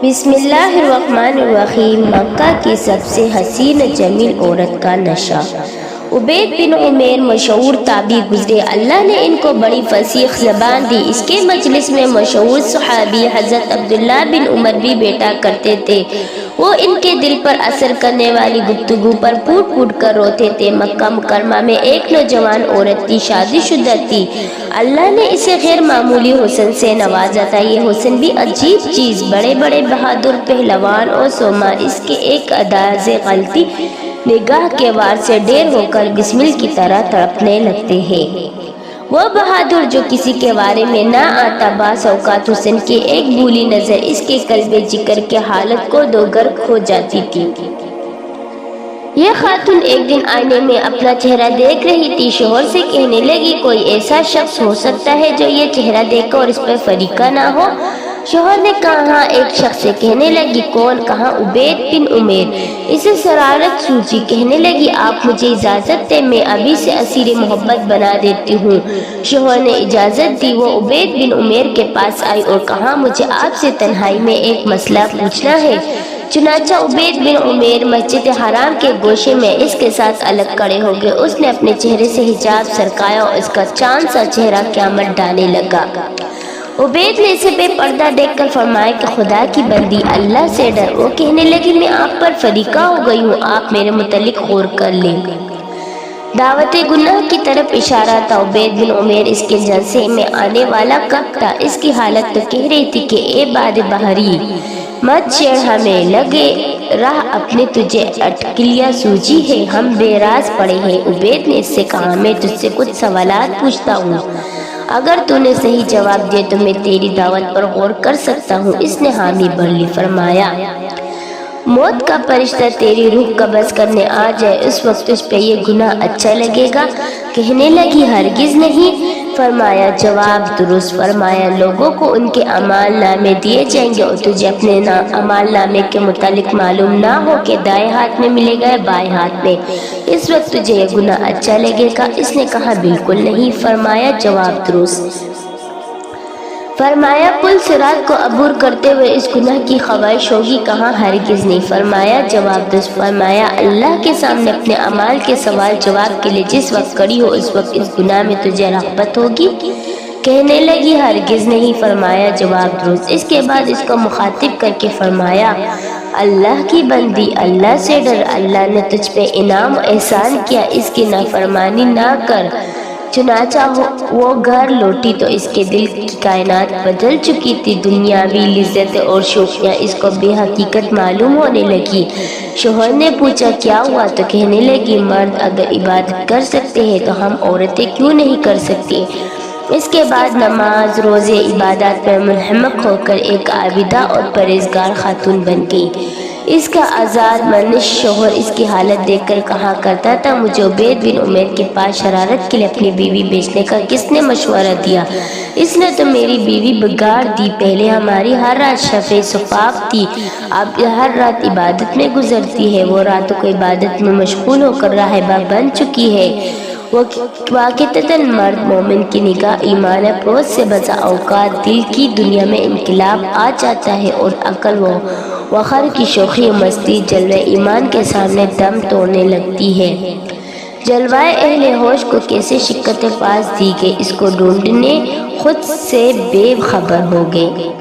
بسم اللہ الرحمن الرحیم۔ مکہ کی سب سے حسین جمیل عورت کا نشہ۔ عبید بن عمیر مشہور تابعی گزرے، اللہ نے ان کو بڑی فصیح زبان دی۔ اس کے مجلس میں مشہور صحابی حضرت عبداللہ بن عمر بھی بیٹھا کرتے تھے۔ وہ ان کے دل پر اثر کرنے والی گفتگو پر پھوٹ پھوٹ کر روتے تھے۔ مکہ مکرمہ میں ایک نوجوان عورت تھی، شادی شدہ تھی۔ اللہ نے اسے غیر معمولی حسن سے نوازا تھا۔ یہ حسن بھی عجیب چیز، بڑے بڑے بہادر پہلوان اور سومار اس کے ایک انداز غلطی نگاہ کے وار سے ڈیر ہو کر بسمل کی طرح تڑپنے لگتے ہیں۔ وہ بہادر جو کسی کے بارے میں نہ آتا، بعض اوقات حسن کی ایک بھولی نظر اس کے قلب جگر کے حالت کو دو غرق ہو جاتی تھی۔ یہ خاتون ایک دن آئینے میں اپنا چہرہ دیکھ رہی تھی، شوہر سے کہنے لگی، کوئی ایسا شخص ہو سکتا ہے جو یہ چہرہ دیکھ کر اس پر فریقہ نہ ہو؟ شوہر نے کہا ہاں۔ ایک شخص سے کہنے لگی، کون؟ کہا عبید بن عمیر۔ اسے شرارت سوچی، کہنے لگی، آپ مجھے اجازت دیں، میں ابھی سے اسیر محبت بنا دیتی ہوں۔ شوہر نے اجازت دی۔ وہ عبید بن عمیر کے پاس آئی اور کہا، مجھے آپ سے تنہائی میں ایک مسئلہ پوچھنا ہے۔ چنانچہ عبید بن عمیر مسجد حرام کے گوشے میں اس کے ساتھ الگ کھڑے ہو گئے۔ اس نے اپنے چہرے سے حجاب سرکایا اور اس کا چاند سا چہرہ قیامت ڈالنے لگا۔ عبید نے اسے بے پردہ دیکھ کر فرمایا کہ خدا کی بندی، اللہ سے ڈر۔ وہ کہنے لگی، میں آپ پر فریقہ ہو گئی ہوں، آپ میرے متعلق غور کر لیں۔ دعوت گناہ کی طرف اشارہ تھا۔ عبید بن عمیر اس کے جلسے میں آنے والا کب تھا؟ اس کی حالت تو کہہ رہی تھی کہ اے باد بحری، مت چھیڑ ہمیں، لگے راہ اپنے، تجھے اٹکلیاں سوجی ہے، ہم بے راز پڑے ہیں۔ عبید نے اس سے کہا، میں تجھ سے کچھ سوالات پوچھتا ہوں، اگر تو نے صحیح جواب دیا تو میں تیری دعوت پر غور کر سکتا ہوں۔ اس نے حامی بھر لی۔ فرمایا، موت کا فرشتہ تیری روح قبض کرنے آ جائے، اس وقت تجھ پہ یہ گناہ اچھا لگے گا؟ کہنے لگی، ہرگز نہیں۔ فرمایا، جواب درست۔ فرمایا، لوگوں کو ان کے اعمال نامے دیے جائیں گے اور تجھے اپنے اعمال نامے کے متعلق معلوم نہ ہو کہ دائیں ہاتھ میں ملے گا یا بائیں ہاتھ میں، اس وقت تجھے یہ گناہ اچھا لگے گا؟ اس نے کہا، بالکل نہیں۔ فرمایا، جواب درست۔ فرمایا، پل صراط کو عبور کرتے ہوئے اس گناہ کی خواہش ہوگی؟ کہا، ہرگز نہیں۔ فرمایا، جواب درست۔ فرمایا، اللہ کے سامنے اپنے اعمال کے سوال جواب کے لیے جس وقت کھڑی ہو اس وقت اس گناہ میں تجھے رغبت ہوگی؟ کہنے لگی، ہرگز نہیں۔ فرمایا، جواب درست۔ اس کے بعد اس کو مخاطب کر کے فرمایا، اللہ کی بندی، اللہ سے ڈر، اللہ نے تجھ پہ انعام و احسان کیا، اس کی نافرمانی نہ کر۔ چنانچہ وہ گھر لوٹی تو اس کے دل کی کائنات بدل چکی تھی، دنیاوی لذتیں اور شوقیاں اس کو بے حقیقت معلوم ہونے لگی۔ شوہر نے پوچھا، کیا ہوا؟ تو کہنے لگی، مرد اگر عبادت کر سکتے ہیں تو ہم عورتیں کیوں نہیں کر سکتی؟ اس کے بعد نماز، روزے، عبادات پر منہمک ہو کر ایک عابدہ اور پرہیزگار خاتون بن گئی۔ اس کا آزاد منش شوہر اس کی حالت دیکھ کر کہا کرتا تھا، مجھے عبید بن عمیر کے پاس شرارت کے لیے اپنی بیوی بیچنے کا کس نے مشورہ دیا؟ اس نے تو میری بیوی بگاڑ دی۔ پہلے ہماری ہر رات شفع صفاف تھی، اب ہر رات عبادت میں گزرتی ہے۔ وہ راتوں کو عبادت میں مشغول ہو کر راہبہ بن چکی ہے۔ وہ واقعتاً مرد مومن کی نگاہ ایمان افروز سے بسا اوقات دل کی دنیا میں انقلاب آ جاتا ہے اور عقل و وقار کی شوخی و مستی جلوہ ایمان کے سامنے دم توڑنے لگتی ہے۔ جلوائے اہل ہوش کو کیسے شکست پاس دی گئی، اس کو ڈھونڈنے خود سے بے خبر ہو گئے۔